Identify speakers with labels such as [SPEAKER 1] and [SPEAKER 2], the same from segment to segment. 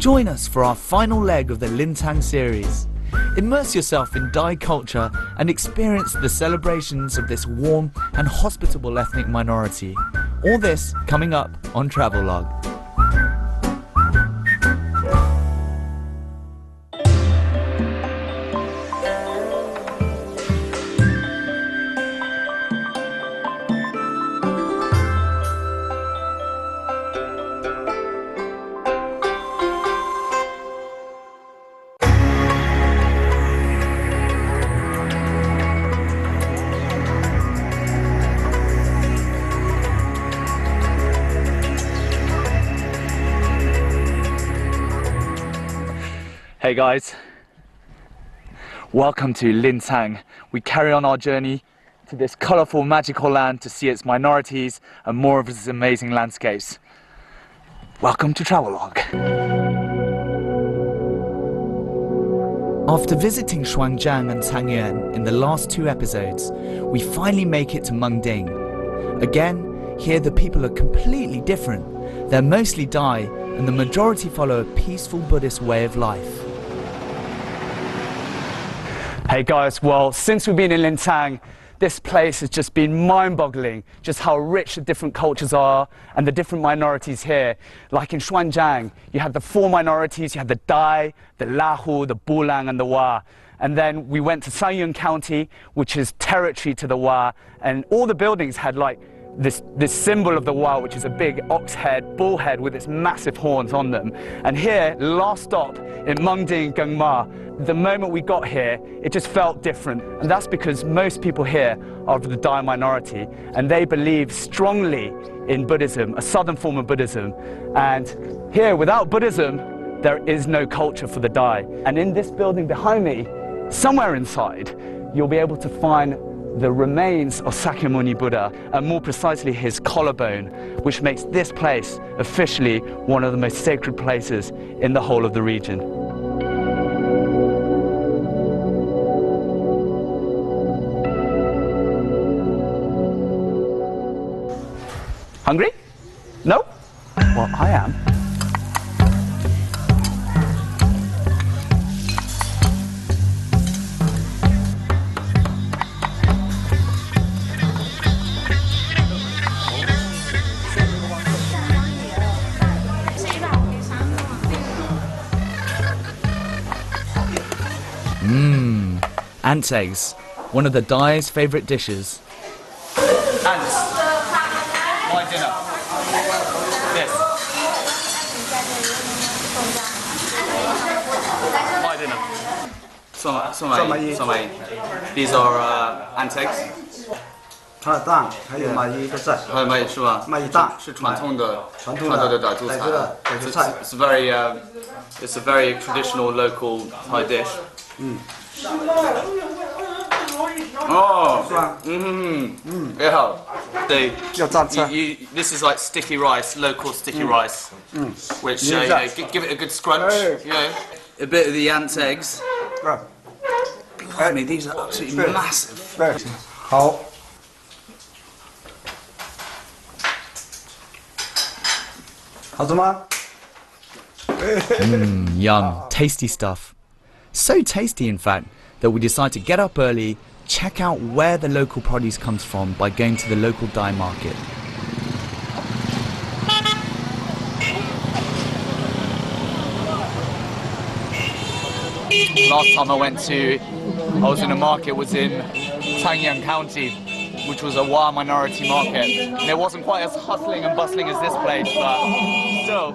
[SPEAKER 1] Join us for our final leg of the Licang series. Immerse yourself in Dai culture and experience the celebrations of this warm and hospitable ethnic minority. All this coming up on Travelogue.
[SPEAKER 2] Hey guys, welcome to Licang. We carry on our journey to this colourful, magical land to see its minorities and more of its amazing landscapes. Welcome to Travelogue.
[SPEAKER 1] After visiting Shuangjiang and Cangyuan in the last two episodes, we finally make it to Mengding. Again, here the people are completely different. They're mostly Dai, and the majority follow a peaceful Buddhist way of life.
[SPEAKER 2] Hey guys, well, since we've been in Licang, this place has just been mind-boggling, just how rich the different cultures are and the different minorities here. Like in Shuangjiang, you had the four minorities, you had the Dai, the Lahu, the Bulang and the Wa. And then we went to Sangyun County, which is territory to the Wa, and all the buildings had like this symbol of the Wa, which is a big ox head, bull head with its massive horns on them. And here, last stop in Mengding, Gengma, the moment we got here, it just felt different. And that's because most people here are of the Dai minority, and they believe strongly in Buddhism, a southern form of Buddhism. And here, without Buddhism, there is no culture for the Dai. And in this building behind me, somewhere inside, you'll be able to find the remains of Sakyamuni Buddha, and more precisely his collarbone, which makes this place officially one of the most sacred places in the whole of the region. Hungry? No? Well, I am.
[SPEAKER 1] Ants' eggs, one of the Dai's favourite dishes.
[SPEAKER 2] Ants. My dinner. This. My dinner. Somai. These are ant eggs.
[SPEAKER 3] 它的蛋还有蚂蚁的菜，
[SPEAKER 2] 还有蚂蚁是吧？
[SPEAKER 3] 蚂蚁蛋
[SPEAKER 2] 是传统的傣族菜。
[SPEAKER 3] 傣族菜。
[SPEAKER 2] It's a very traditional local Thai dish. Oh, yeah. This is like sticky rice, local sticky rice, which give it a good scrunch. A bit of the ants' eggs. Blimey, these are absolutely massive.
[SPEAKER 3] 好。 好吃吗？
[SPEAKER 1] Yum, tasty stuff. So tasty, in fact, that we decide to get up early, check out where the local produce comes from by going to the local Dai market.
[SPEAKER 2] Last time I was in a market, was in Cangyuan County, which was a Wa minority market. And it wasn't quite as hustling and bustling as this place, but still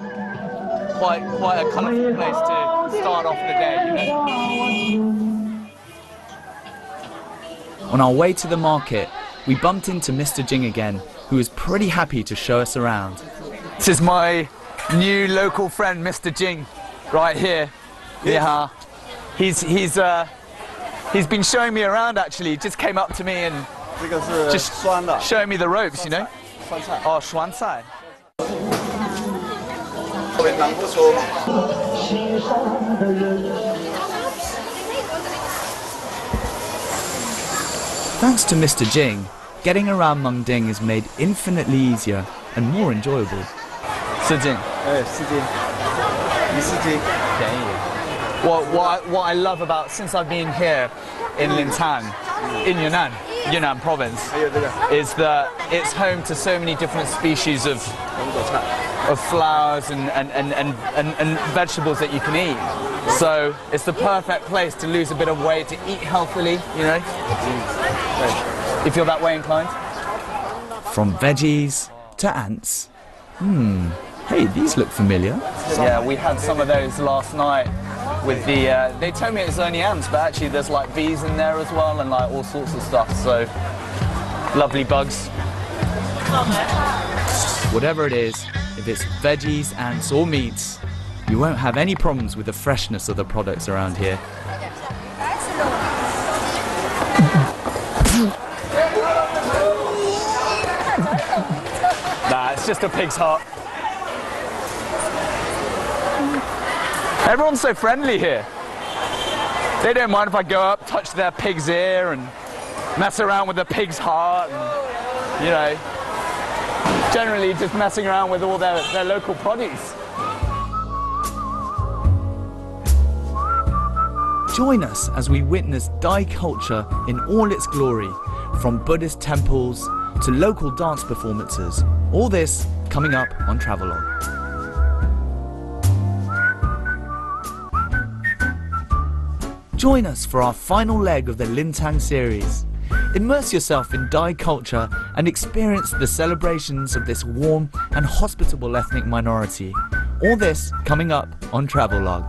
[SPEAKER 2] quite a colourful place to start off the day, you know.
[SPEAKER 1] On our way to the market, we bumped into Mr. Jing again, who was pretty happy to show us around.
[SPEAKER 2] This is my new local friend, Mr. Jing, right here. Yeah, he's been showing me around actually. He just came up to me and just showing me the ropes, you know. Oh, 酸菜.
[SPEAKER 1] Thanks to Mr. Jing, getting around Mengding is made infinitely easier and more enjoyable.
[SPEAKER 2] 世静.
[SPEAKER 3] 哎，世界。
[SPEAKER 1] 便宜。What I love about since I've been here in Licang, in Yunnan province, is that it's home to so many different species of flowers and vegetables that you can eat. So it's the perfect place to lose a bit of weight, to eat healthily, you know. You feel that way inclined? From veggies to ants. Hey, these look familiar. Yeah, we had some of those last night with the, they told me it was only ants, but actually there's like bees in there as well and like all sorts of stuff, so lovely bugs. Whatever it is, if it's veggies, ants or meats, you won't have any problems with the freshness of the products around here. Nah, it's just a pig's heart. Everyone's so friendly here. They don't mind if I go up, touch their pig's ear and mess around with the pig's heart and, you know, generally just messing around with all their local produce. Join us as we witness Dai culture in all its glory, from Buddhist temples to local dance performances. All this coming up on Travelogue. Join us for our final leg of the Licang series. Immerse yourself in Dai culture and experience the celebrations of this warm and hospitable ethnic minority. All this coming up on Travelogue.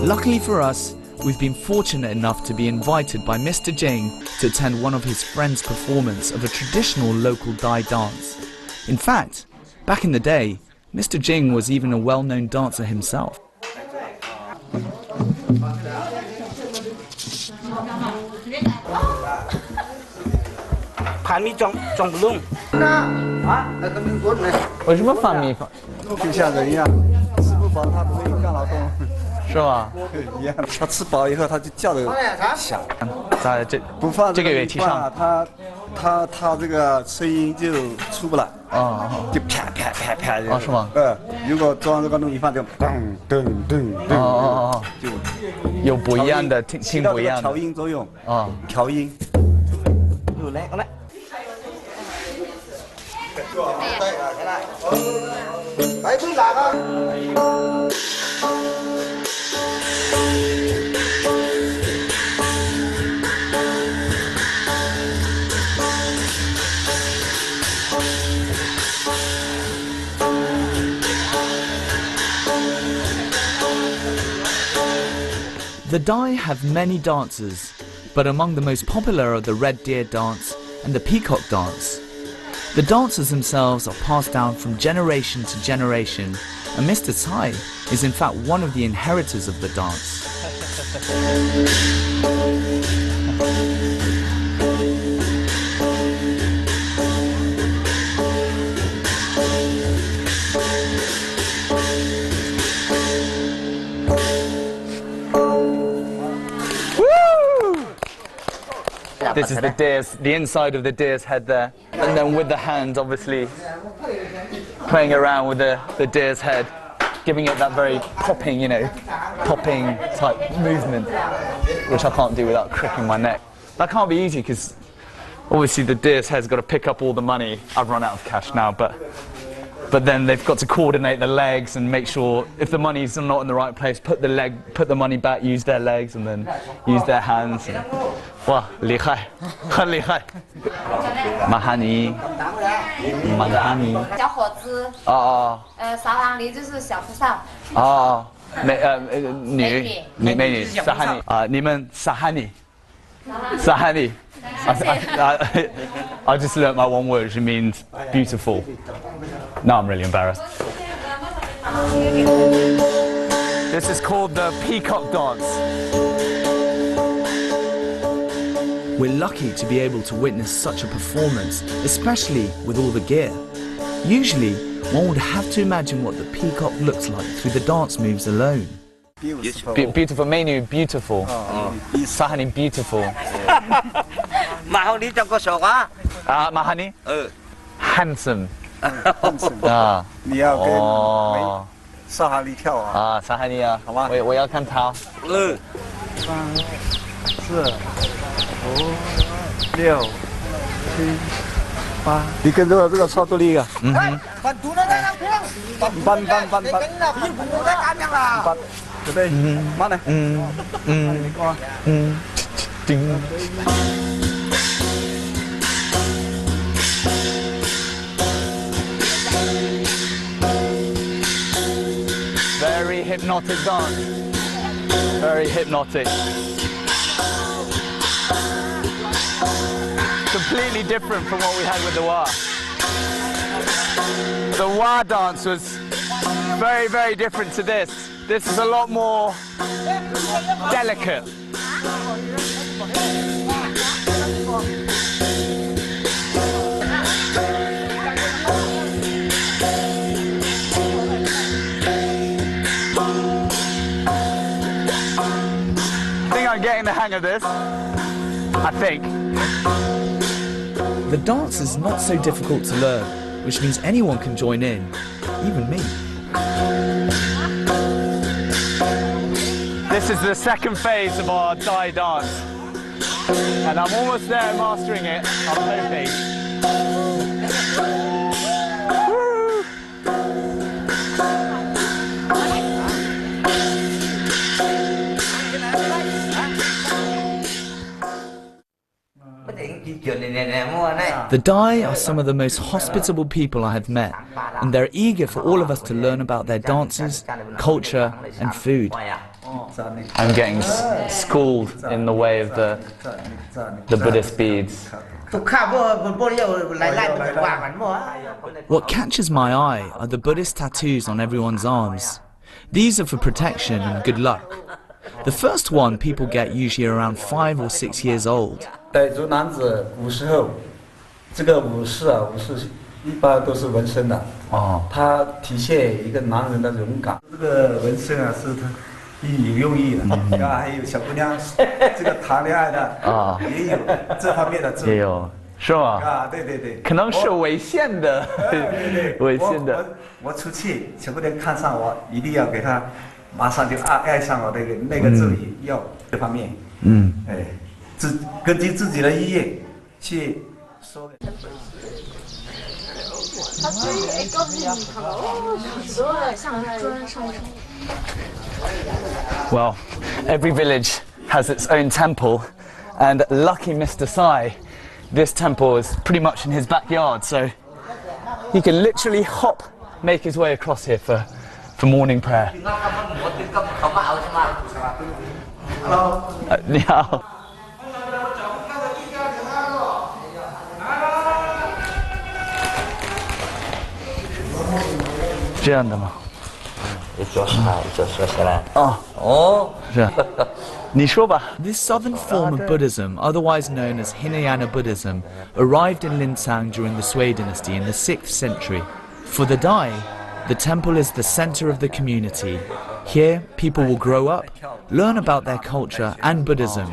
[SPEAKER 1] Luckily for us, we've been fortunate enough to be invited by Mr. Jing to attend one of his friends' performance of a traditional local Dai dance. In fact, back in the day, Mr. Jing was even a well-known dancer himself.是吧？
[SPEAKER 3] 一样，他吃饱以后他就叫的响，
[SPEAKER 1] 在
[SPEAKER 3] 不放
[SPEAKER 1] 这个乐器上，
[SPEAKER 3] 他这个声音就出不来，就啪啪啪啪的。
[SPEAKER 1] 是吗？
[SPEAKER 3] 如果装这个东西放就噔噔噔噔，就
[SPEAKER 1] 有不一样的听不一样的
[SPEAKER 3] 调音作用调音。来，不打了。The Dai have many dances, but among the most popular are the red deer dance and the peacock dance. The dances themselves are passed down from generation to generation, and Mr. Tsai is in fact one of the inheritors of the dance. This is the inside of the deer's head there, and then with the hand obviously playing around with the deer's head, giving it that very popping, you know, popping type movement, which I can't do without cricking my neck. That can't be easy because obviously the deer's head's got to pick up all the money. I've run out of cash now, but then they've got to coordinate the legs and make sure if the money's not in the right place, put the money back, use their legs, and then use their hands. Wow, 厉害，很厉害。马哈尼，马哈尼。
[SPEAKER 4] 小伙子。沙朗里就是小和尚。
[SPEAKER 1] 美女，沙哈尼。你们沙哈尼。沙哈尼。I just learnt my one word, which means beautiful. Now I'm really embarrassed. This is called the peacock dance. We're lucky to be able to witness such a performance, especially with all the gear. Usually, one would have to imagine what the peacock looks like through the dance moves alone.
[SPEAKER 3] Beautiful menu, beautiful. Sahani, beautiful.
[SPEAKER 5] Mahoney trong có sổ quá.
[SPEAKER 3] Mahani? Handsome.
[SPEAKER 6] 你要跟沙哈利跳啊！
[SPEAKER 3] 沙哈利啊，好吗？我要看他。
[SPEAKER 6] 3、4、5、6、7、8。你跟着这个操作力啊。搬，准备，慢点。
[SPEAKER 3] Very hypnotic dance. Very hypnotic. Completely different from what we had with the Wa. The Wa dance was very, very different to this. This is a lot more delicate. I'm getting the hang of this, I think.
[SPEAKER 1] The dance is not so difficult to learn, which means anyone can join in, even me.
[SPEAKER 2] This is the second phase of our Dai dance, and I'm almost there mastering it, I'm hoping.
[SPEAKER 1] The Dai are some of the most hospitable people I have met, and they're eager for all of us to learn about their dances, culture, and food.
[SPEAKER 3] I'm getting schooled in the way of the Buddhist beads.
[SPEAKER 1] What catches my eye are the Buddhist tattoos on everyone's arms. These are for protection and good luck. The first one people get usually around 5 or 6 years old.
[SPEAKER 6] 傣族男子古时候，这个武士一般都是纹身的。它体现一个男人的勇敢。这个纹身是他有用意的。还有小姑娘这个谈恋爱的也有这方面的作用。
[SPEAKER 3] 也有，是吗？
[SPEAKER 6] 对。
[SPEAKER 3] 可能是违宪的，违宪的。
[SPEAKER 6] 我出去，小姑娘看上我，一定要给她，马上就爱上我那个咒语，要这方面。根据自己的意愿去说。
[SPEAKER 2] Well, every village has its own temple, and lucky Mr. Sai, this temple is pretty much in his backyard, so he can literally make his way across here for morning prayer. Ni hao. 这样的吗？
[SPEAKER 5] 一脚下来，一脚说下来。
[SPEAKER 2] 是。你说吧。
[SPEAKER 1] This southern form of Buddhism, otherwise known as Hinayana Buddhism, arrived in Licang during the Sui dynasty in the 6th century. For the Dai, the temple is the center of the community. Here, people will grow up, learn about their culture and Buddhism.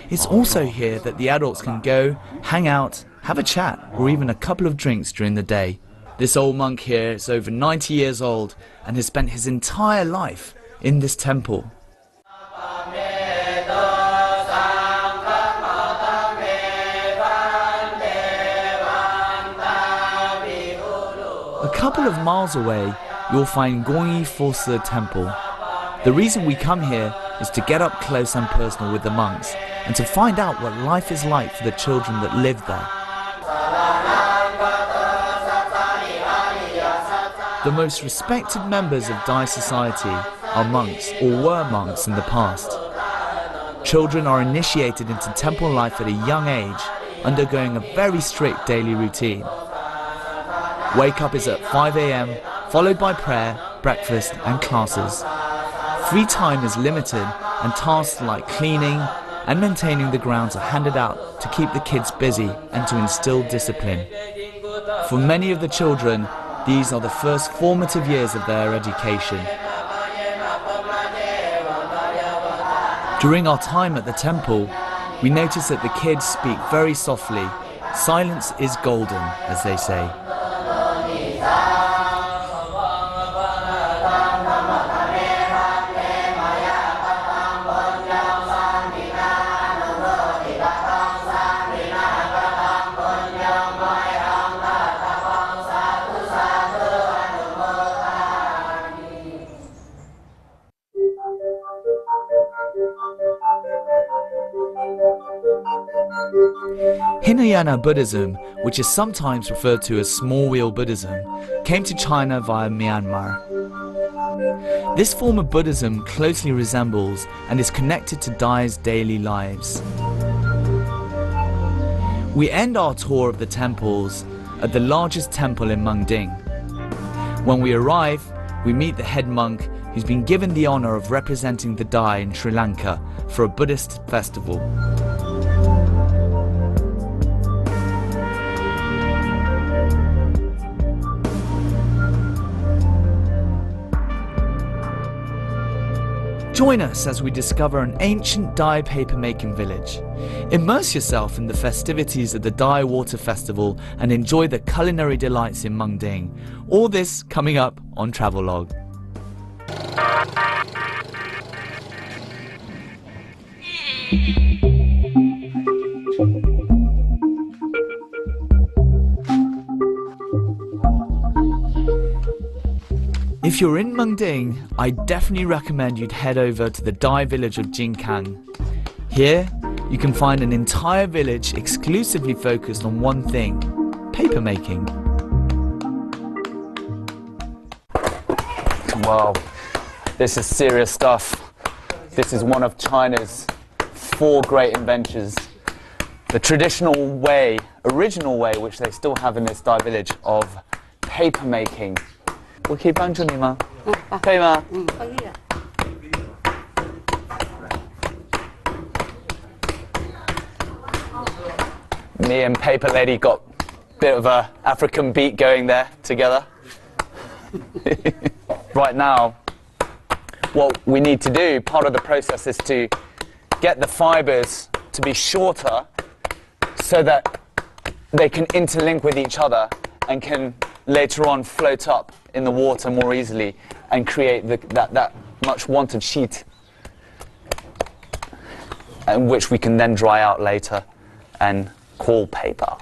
[SPEAKER 1] It's also here that the adults can go, hang out, have a chat, or even a couple of drinks during the day. This old monk here is over 90 years old and has spent his entire life in this temple. A couple of miles away, you'll find Gongyi Forsa Temple. The reason we come here is to get up close and personal with the monks and to find out what life is like for the children that live there. The most respected members of Dai society are monks or were monks in the past. Children are initiated into temple life at a young age, undergoing a very strict daily routine. Wake up is at 5 AM, followed by prayer, breakfast and classes. Free time is limited and tasks like cleaning and maintaining the grounds are handed out to keep the kids busy and to instill discipline. For many of the children, these are the first formative years of their education. During our time at the temple, we noticed that the kids speak very softly. Silence is golden, as they say. Hinayana Buddhism, which is sometimes referred to as small wheel Buddhism, came to China via Myanmar. This form of Buddhism closely resembles and is connected to Dai's daily lives. We end our tour of the temples at the largest temple in Mungding. When we arrive, we meet the head monk who's been given the honor of representing the Dai in Sri Lanka for a Buddhist festival. Join us as we discover an ancient Dai paper-making village. Immerse yourself in the festivities of the Dai Water Festival and enjoy the culinary delights in Mungding. All this coming up on Travelogue. If you're in Mungding, I definitely recommend you'd head over to the Dai village of Licang. Here, you can find an entire village exclusively focused on one thing: paper making.
[SPEAKER 2] Wow, this is serious stuff. This is one of China's 4 great inventions. The traditional way, original way, which they still have in this Dai village, of paper making. 我可以帮助你吗？可以吗？
[SPEAKER 4] 可以的。
[SPEAKER 2] Me and Paper Lady got a bit of a African beat going there together. Right now, what we need to do, part of the process, is to get the fibers to be shorter so that they can interlink with each other and can later on float up in the water more easily and create that much wanted sheet, and which we can then dry out later and call paper.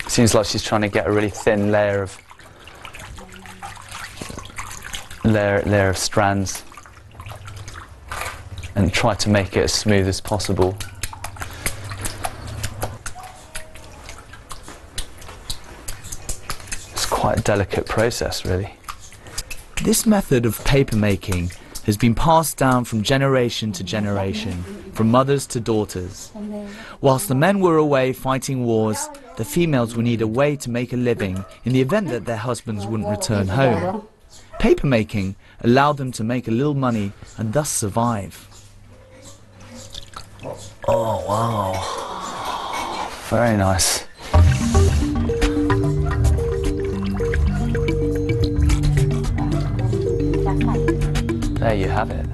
[SPEAKER 2] Seems like she's trying to get a really thin layer of strands and try to make it as smooth as possible. It's quite a delicate process, really.
[SPEAKER 1] This method of paper making has been passed down from generation to generation, from mothers to daughters. Whilst the men were away fighting wars, the females would need a way to make a living in the event that their husbands wouldn't return home. Paper making allowed them to make a little money and thus survive.
[SPEAKER 2] Oh, wow. Very nice. There you have it.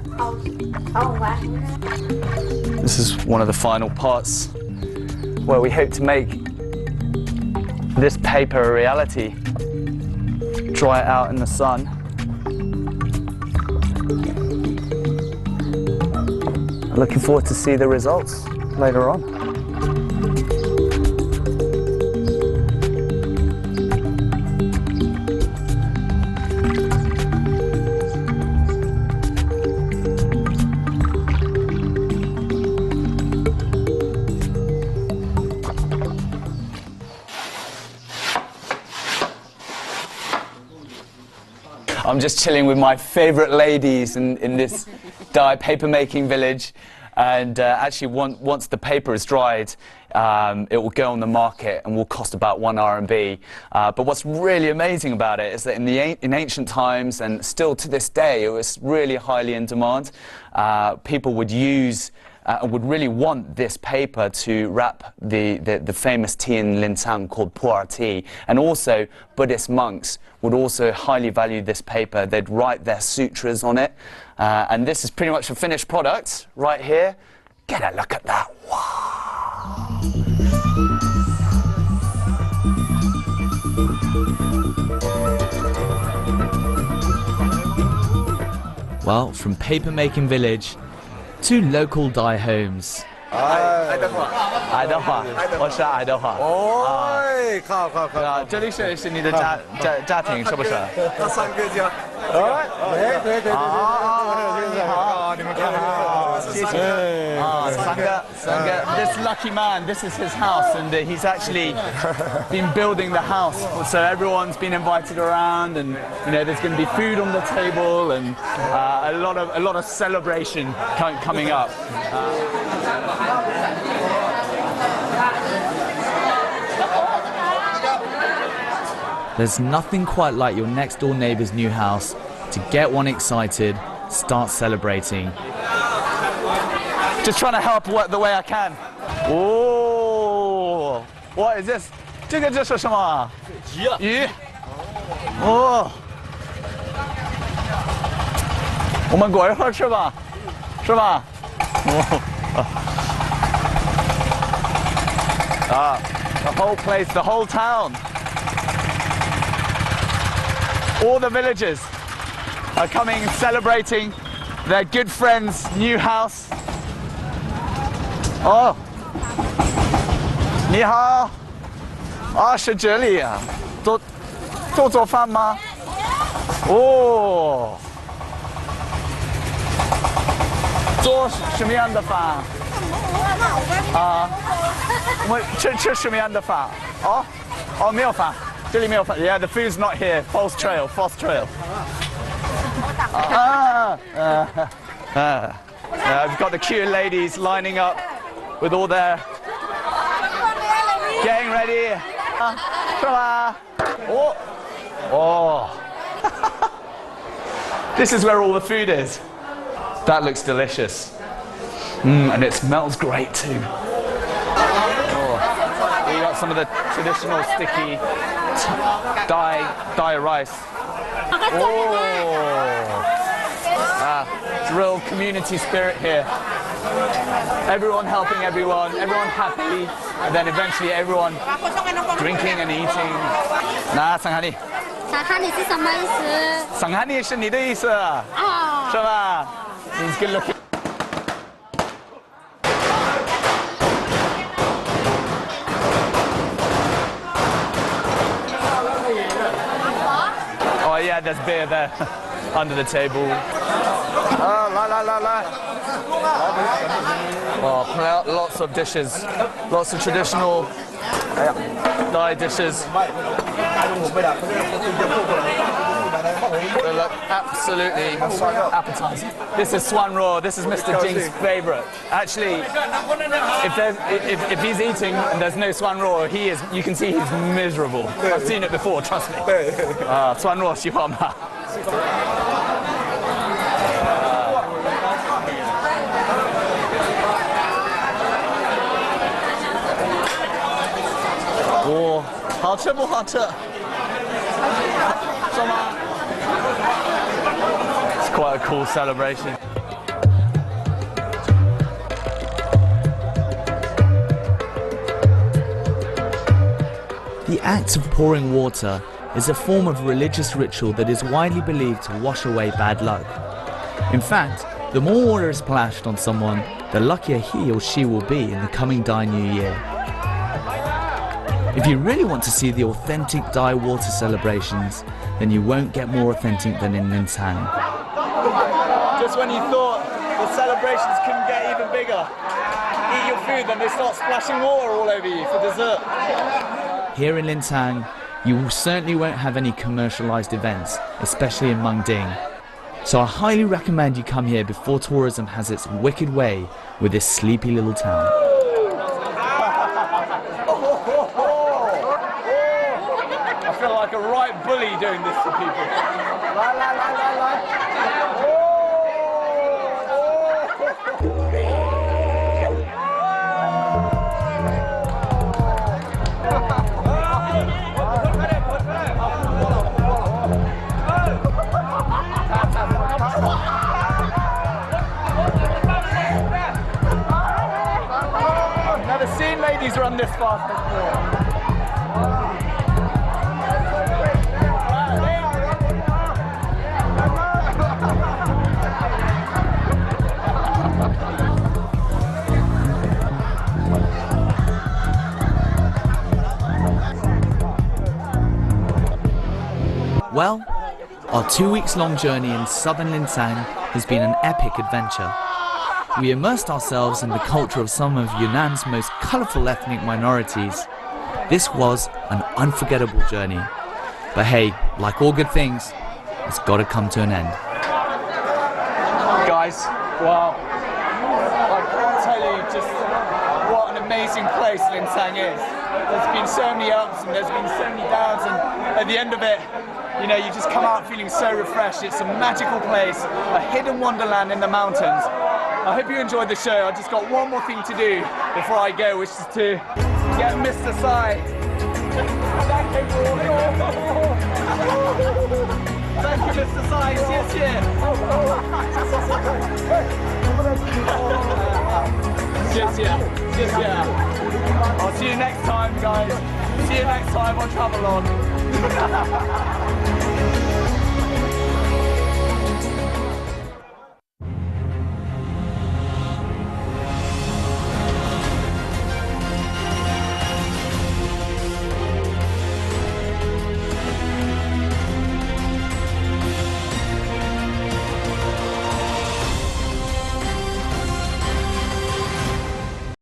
[SPEAKER 2] This is one of the final parts where we hope to make this paper a reality. Dry it out in the sun. Looking forward to see the results later on. I'm just chilling with my favorite ladies in this Dai paper making village, and actually once the paper is dried,
[SPEAKER 3] it will go on the market and will cost about 1 RMB. But what's really amazing about it is that in ancient times, and still to this day, it was really highly in demand. People would use would really want this paper to wrap the famous tea in Licang called pu'er tea. And also, Buddhist monks would also highly value this paper. They'd write their sutras on it. And this is pretty much a finished product right here. Get a look at that. Wow.
[SPEAKER 1] Well, from paper-making village to local dye homes.
[SPEAKER 3] 爱德华，我是爱德华。
[SPEAKER 7] 哦，靠！
[SPEAKER 3] 这里是你的家庭是不是？
[SPEAKER 7] 他3个家。对。你好，你们好，
[SPEAKER 3] 谢谢。三个。This lucky man, this is his house, and he's actually been building the house. So everyone's been invited around, and there's going to be food on the table, and a lot of celebration coming up.
[SPEAKER 1] There's nothing quite like your next door neighbor's new house to get one excited, start celebrating.
[SPEAKER 3] Just trying to help the way I can. Oh, what is this? 这个是什么？鱼。哦。我们过一会儿吃吧，是吧？The whole place, the whole town. All the villagers are coming and celebrating their good friend's new house. Oh, 你好，是这里啊，做饭吗？哦，做什么样的饭？我吃什么样的饭？没有饭。这里没有饭。Yeah, the food's not here. False trail. We've got the cute ladies lining up with all their getting ready. 是吧？This is where all the food is. That looks delicious. And it smells great too. We got some of the traditional sticky dye rice. It's real community spirit here. Everyone helping everyone happy, and then eventually everyone drinking and eating. 那桑哈尼？
[SPEAKER 8] 桑哈尼是什么意思？
[SPEAKER 3] 桑哈尼是你的意思啊？是吧？ He's good looking. Oh yeah, there's beer there under the table. Oh, lots of dishes, lots of traditional Thai dishes. They look absolutely appetizing. This is Swan Raw. This is Mr. Jing's favorite. Actually, if he's eating and there's no Swan Raw, you can see he's miserable. I've seen it before, trust me. Swan Raw 喜欢吗？好吃不好吃？是吗？ It's quite a cool celebration.
[SPEAKER 1] The act of pouring water is a form of religious ritual that is widely believed to wash away bad luck. In fact, the more water is splashed on someone, the luckier he or she will be in the coming Dai New Year. If you really want to see the authentic Dai water celebrations, then you won't get more authentic than in Licang.
[SPEAKER 3] Just when you thought the celebrations couldn't get even bigger, eat your food, then they start splashing water all over you for dessert.
[SPEAKER 1] Here in Licang, you certainly won't have any commercialized events, especially in Mungding. So I highly recommend you come here before tourism has its wicked way with this sleepy little town.
[SPEAKER 2] bully doing this to people. La, la, la, la, la. I've never seen ladies run this fast before.
[SPEAKER 1] Well, our 2 weeks long journey in southern Licang has been an epic adventure. We immersed ourselves in the culture of some of Yunnan's most colourful ethnic minorities. This was an unforgettable journey. But hey, like all good things, it's got to come to an end.
[SPEAKER 2] Guys, wow. I can't tell you just what an amazing place Licang is. There's been so many ups and there's been so many downs, and at the end of it, you know, you just come out feeling so refreshed. It's a magical place, a hidden wonderland in the mountains. I hope you enjoyed the show. I've just got one more thing to do before I go, which is to get Mr. Sai. Thank you, Mr. Sai. Yes, yes. Yes, yeah. Yes, yeah. I'll see you next time, guys. See you next time on Travelogue.